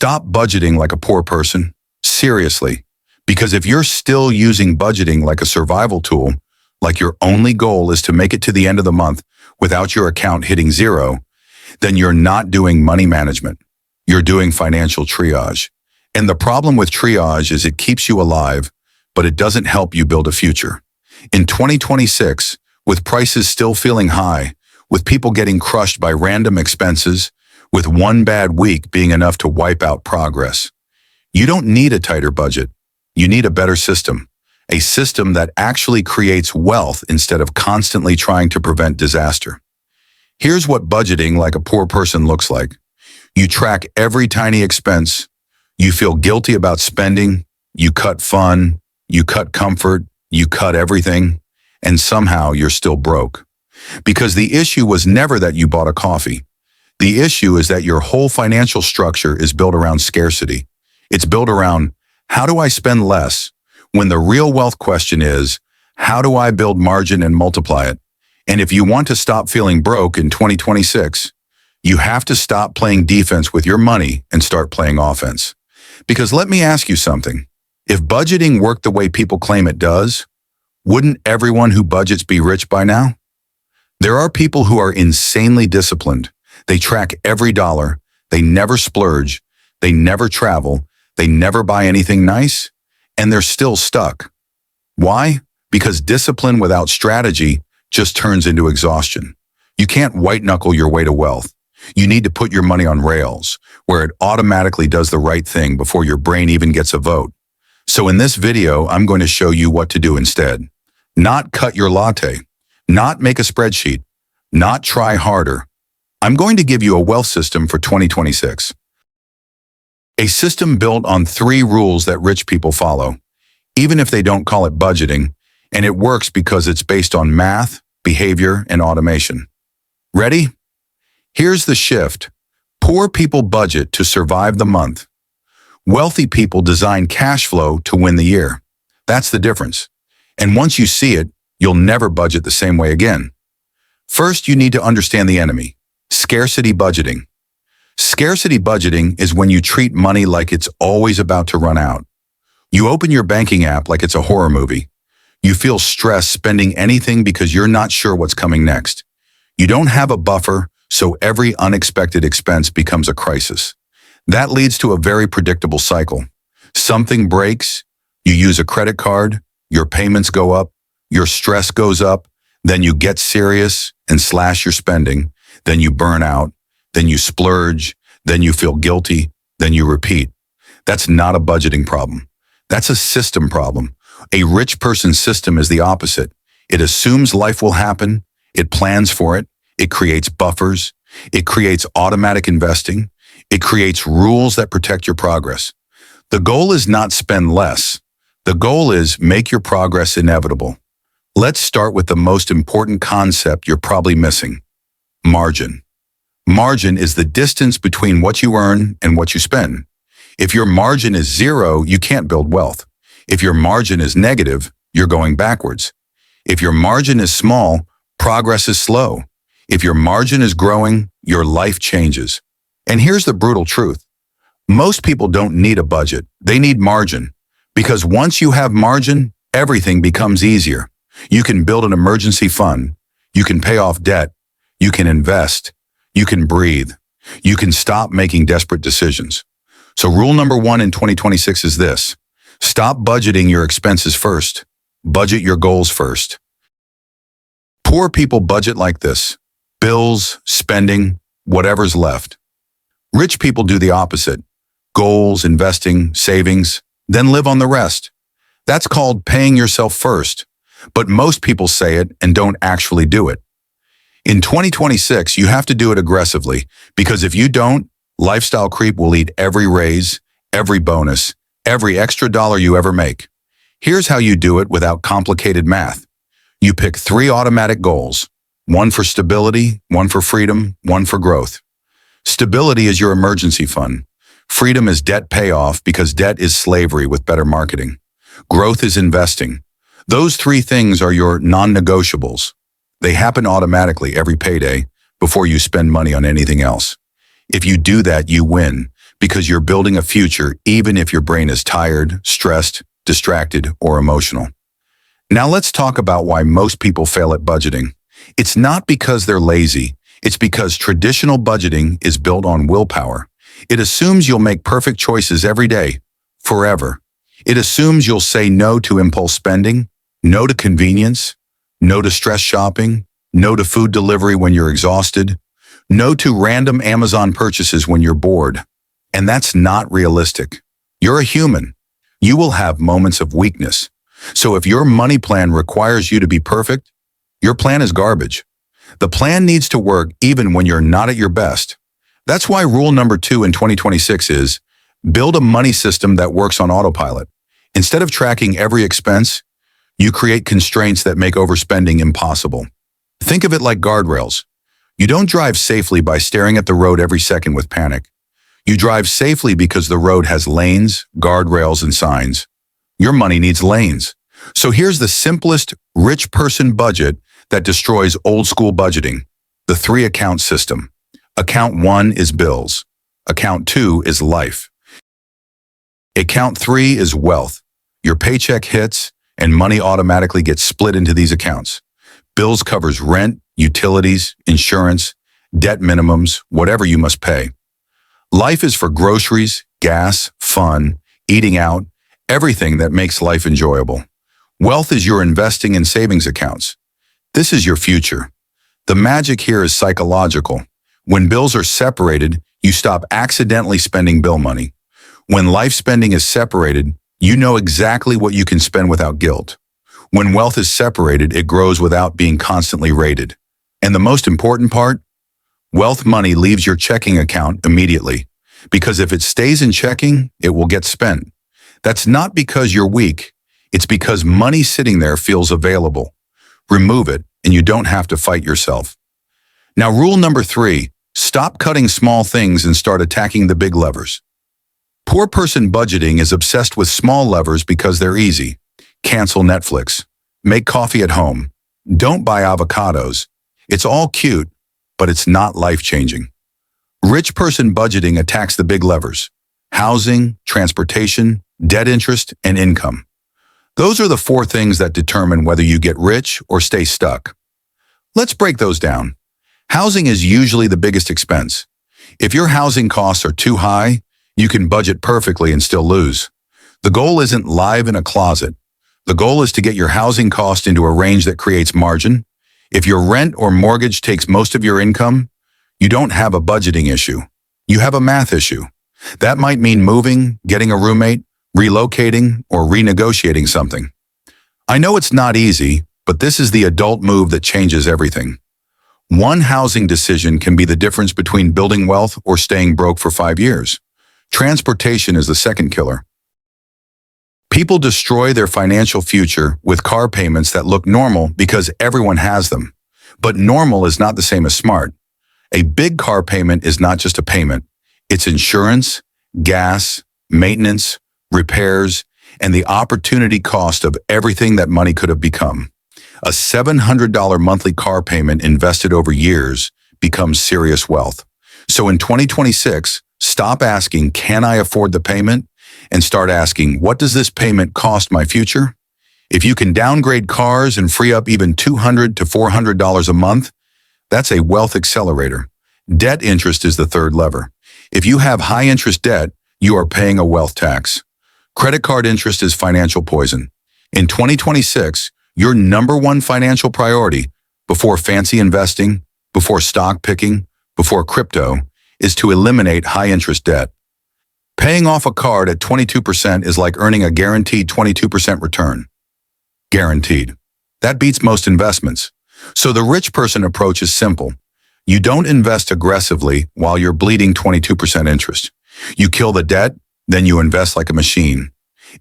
Stop budgeting like a poor person. Seriously. Because if you're still using budgeting like a survival tool, like your only goal is to make it to the end of the month without your account hitting zero, then you're not doing money management. You're doing financial triage. And the problem with triage is it keeps you alive, but it doesn't help you build a future. In 2026, with prices still feeling high, with people getting crushed by random expenses, with one bad week being enough to wipe out progress, you don't need a tighter budget. You need a better system, a system that actually creates wealth instead of constantly trying to prevent disaster. Here's what budgeting like a poor person looks like. You track every tiny expense. You feel guilty about spending. You cut fun. You cut comfort. You cut everything. And somehow you're still broke. Because the issue was never that you bought a coffee. The issue is that your whole financial structure is built around scarcity. It's built around, how do I spend less? When the real wealth question is, how do I build margin and multiply it? And if you want to stop feeling broke in 2026, you have to stop playing defense with your money and start playing offense. Because let me ask you something. If budgeting worked the way people claim it does, wouldn't everyone who budgets be rich by now? There are people who are insanely disciplined. They track every dollar. They never splurge. They never travel. They never buy anything nice. And they're still stuck. Why? Because discipline without strategy just turns into exhaustion. You can't white-knuckle your way to wealth. You need to put your money on rails, where it automatically does the right thing before your brain even gets a vote. So in this video, I'm going to show you what to do instead. Not cut your latte. Not make a spreadsheet. Not try harder. I'm going to give you a wealth system for 2026. A system built on 3 rules that rich people follow, even if they don't call it budgeting, and it works because it's based on math, behavior, and automation. Ready? Here's the shift. Poor people budget to survive the month. Wealthy people design cash flow to win the year. That's the difference. And once you see it, you'll never budget the same way again. First, you need to understand the enemy. Scarcity budgeting. Scarcity budgeting is when you treat money like it's always about to run out. You open your banking app like it's a horror movie. You feel stressed spending anything because you're not sure what's coming next. You don't have a buffer, so every unexpected expense becomes a crisis. That leads to a very predictable cycle. Something breaks, you use a credit card, your payments go up, your stress goes up, then you get serious and slash your spending, then you burn out, then you splurge, then you feel guilty, then you repeat. That's not a budgeting problem. That's a system problem. A rich person's system is the opposite. It assumes life will happen, it plans for it, it creates buffers, it creates automatic investing, it creates rules that protect your progress. The goal is not spend less. The goal is make your progress inevitable. Let's start with the most important concept you're probably missing. Margin. Margin is the distance between what you earn and what you spend. If your margin is 0, you can't build wealth. If your margin is negative, you're going backwards. If your margin is small, progress is slow. If your margin is growing, your life changes. And here's the brutal truth. Most people don't need a budget. They need margin. Because once you have margin, everything becomes easier. You can build an emergency fund. You can pay off debt. You can invest. You can breathe. You can stop making desperate decisions. So rule number 1 in 2026 is this. Stop budgeting your expenses first. Budget your goals first. Poor people budget like this. Bills, spending, whatever's left. Rich people do the opposite. Goals, investing, savings, then live on the rest. That's called paying yourself first. But most people say it and don't actually do it. In 2026, you have to do it aggressively, because if you don't, lifestyle creep will eat every raise, every bonus, every extra dollar you ever make. Here's how you do it without complicated math. You pick 3 automatic goals, 1 for stability, 1 for freedom, 1 for growth. Stability is your emergency fund. Freedom is debt payoff, because debt is slavery with better marketing. Growth is investing. Those 3 things are your non-negotiables. They happen automatically every payday before you spend money on anything else. If you do that, you win, because you're building a future even if your brain is tired, stressed, distracted, or emotional. Now let's talk about why most people fail at budgeting. It's not because they're lazy. It's because traditional budgeting is built on willpower. It assumes you'll make perfect choices every day, forever. It assumes you'll say no to impulse spending, no to convenience, no to stress shopping, no to food delivery when you're exhausted, no to random Amazon purchases when you're bored. And that's not realistic. You're a human. You will have moments of weakness. So if your money plan requires you to be perfect, your plan is garbage. The plan needs to work even when you're not at your best. That's why rule number 2 in 2026 is build a money system that works on autopilot. Instead of tracking every expense, you create constraints that make overspending impossible. Think of it like guardrails. You don't drive safely by staring at the road every second with panic. You drive safely because the road has lanes, guardrails, and signs. Your money needs lanes. So here's the simplest rich person budget that destroys old school budgeting. The 3-account system. Account 1 is bills. Account 2 is life. Account 3 is wealth. Your paycheck hits and money automatically gets split into these accounts. Bills covers rent, utilities, insurance, debt minimums, whatever you must pay. Life is for groceries, gas, fun, eating out, everything that makes life enjoyable. Wealth is your investing and savings accounts. This is your future. The magic here is psychological. When bills are separated, you stop accidentally spending bill money. When life spending is separated, you know exactly what you can spend without guilt. When wealth is separated, it grows without being constantly rated. And the most important part? Wealth money leaves your checking account immediately. Because if it stays in checking, it will get spent. That's not because you're weak. It's because money sitting there feels available. Remove it, and you don't have to fight yourself. Now, rule number 3, stop cutting small things and start attacking the big levers. Poor person budgeting is obsessed with small levers because they're easy. Cancel Netflix. Make coffee at home. Don't buy avocados. It's all cute, but it's not life-changing. Rich person budgeting attacks the big levers: housing, transportation, debt interest, and income. Those are the 4 things that determine whether you get rich or stay stuck. Let's break those down. Housing is usually the biggest expense. If your housing costs are too high, you can budget perfectly and still lose. The goal isn't live in a closet. The goal is to get your housing cost into a range that creates margin. If your rent or mortgage takes most of your income, you don't have a budgeting issue. You have a math issue. That might mean moving, getting a roommate, relocating, or renegotiating something. I know it's not easy, but this is the adult move that changes everything. One housing decision can be the difference between building wealth or staying broke for 5 years. Transportation is the second killer. People destroy their financial future with car payments that look normal because everyone has them. But normal is not the same as smart. A big car payment is not just a payment. It's insurance, gas, maintenance, repairs, and the opportunity cost of everything that money could have become. A $700 monthly car payment invested over years becomes serious wealth. So in 2026, stop asking, can I afford the payment? And start asking, what does this payment cost my future? If you can downgrade cars and free up even $200 to $400 a month, that's a wealth accelerator. Debt interest is the third lever. If you have high interest debt, you are paying a wealth tax. Credit card interest is financial poison. In 2026, your number one financial priority, before fancy investing, before stock picking, before crypto, is to eliminate high interest debt. Paying off a card at 22% is like earning a guaranteed 22% return. Guaranteed. That beats most investments. So the rich person approach is simple. You don't invest aggressively while you're bleeding 22% interest. You kill the debt, then you invest like a machine.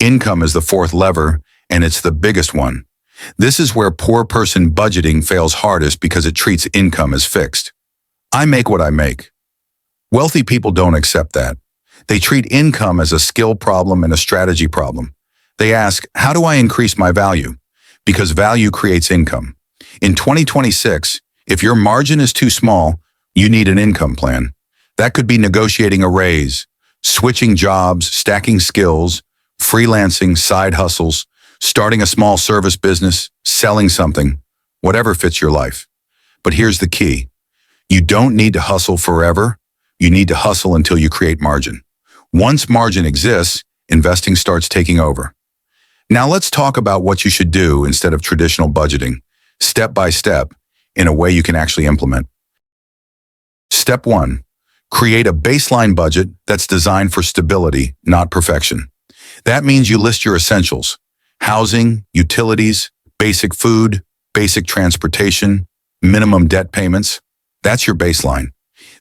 Income is the fourth lever, and it's the biggest one. This is where poor person budgeting fails hardest because it treats income as fixed. I make what I make. Wealthy people don't accept that. They treat income as a skill problem and a strategy problem. They ask, how do I increase my value? Because value creates income. In 2026, if your margin is too small, you need an income plan. That could be negotiating a raise, Switching jobs, stacking skills, freelancing, side hustles, starting a small service business, selling something, whatever fits your life. But here's the key. You don't need to hustle forever. You need to hustle until you create margin. Once margin exists, investing starts taking over. Now let's talk about what you should do instead of traditional budgeting, step by step, in a way you can actually implement. Step 1. Create a baseline budget that's designed for stability, not perfection. That means you list your essentials: housing, utilities, basic food, basic transportation, minimum debt payments. That's your baseline.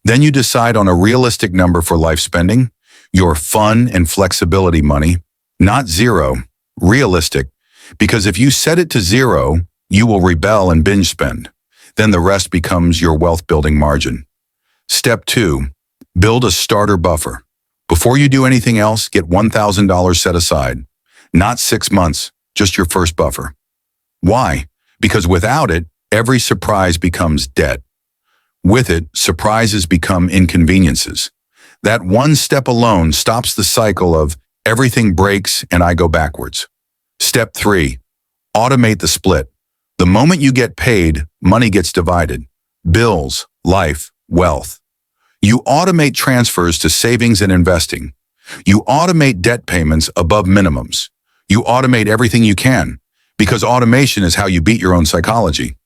Then you decide on a realistic number for life spending, your fun and flexibility money, not zero, realistic, because if you set it to zero, you will rebel and binge spend. Then the rest becomes your wealth building margin. Step 2. Build a starter buffer. Before you do anything else, get $1,000 set aside. Not 6 months, just your first buffer. Why? Because without it, every surprise becomes debt. With it, surprises become inconveniences. That one step alone stops the cycle of everything breaks and I go backwards. Step 3. Automate the split. The moment you get paid, money gets divided. Bills, life, wealth. You automate transfers to savings and investing. You automate debt payments above minimums. You automate everything you can, because automation is how you beat your own psychology.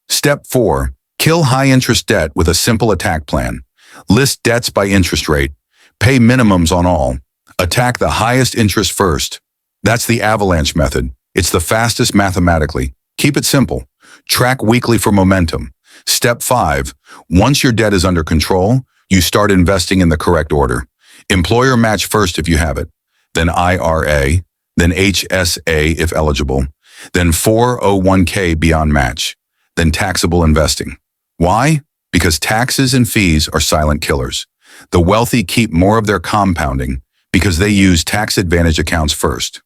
Step 4. Kill high-interest debt with a simple attack plan. List debts by interest rate. Pay minimums on all. Attack the highest interest first. That's the avalanche method. It's the fastest mathematically. Keep it simple. Track weekly for momentum. Step 5. Once your debt is under control, you start investing in the correct order. Employer match first if you have it, then IRA, then HSA if eligible, then 401k beyond match, then taxable investing. Why? Because taxes and fees are silent killers. The wealthy keep more of their compounding because they use tax advantage accounts first.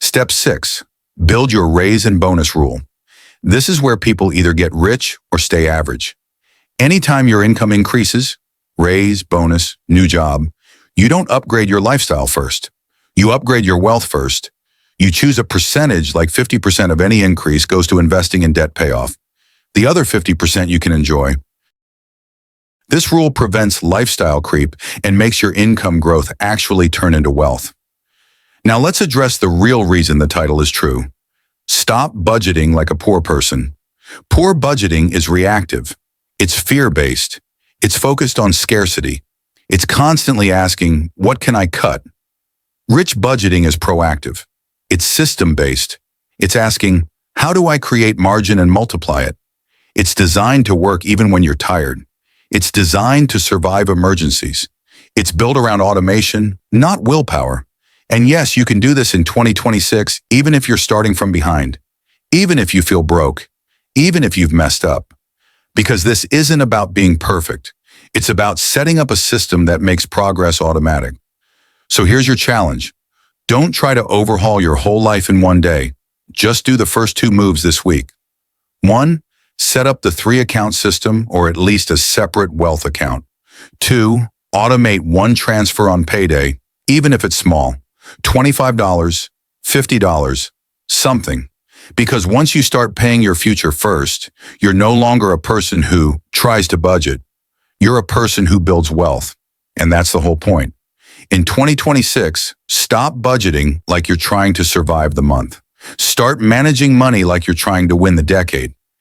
Step 6. Build your raise and bonus rule. This is where people either get rich or stay average. Anytime your income increases, raise, bonus, new job, you don't upgrade your lifestyle first. You upgrade your wealth first. You choose a percentage, like 50% of any increase goes to investing in debt payoff. The other 50% you can enjoy. This rule prevents lifestyle creep and makes your income growth actually turn into wealth. Now let's address the real reason the title is true. Stop budgeting like a poor person. Poor budgeting is reactive. It's fear-based. It's focused on scarcity. It's constantly asking, what can I cut? Rich budgeting is proactive. It's system-based. It's asking, how do I create margin and multiply it? It's designed to work even when you're tired. It's designed to survive emergencies. It's built around automation, not willpower. And yes, you can do this in 2026, even if you're starting from behind, even if you feel broke, even if you've messed up. Because this isn't about being perfect. It's about setting up a system that makes progress automatic. So here's your challenge. Don't try to overhaul your whole life in one day. Just do the first 2 moves this week. 1, set up the 3-account system or at least a separate wealth account. 2, automate 1 transfer on payday, even if it's small. $25, $50, something. Because once you start paying your future first, you're no longer a person who tries to budget. You're a person who builds wealth. And that's the whole point. In 2026, stop budgeting like you're trying to survive the month. Start managing money like you're trying to win the decade.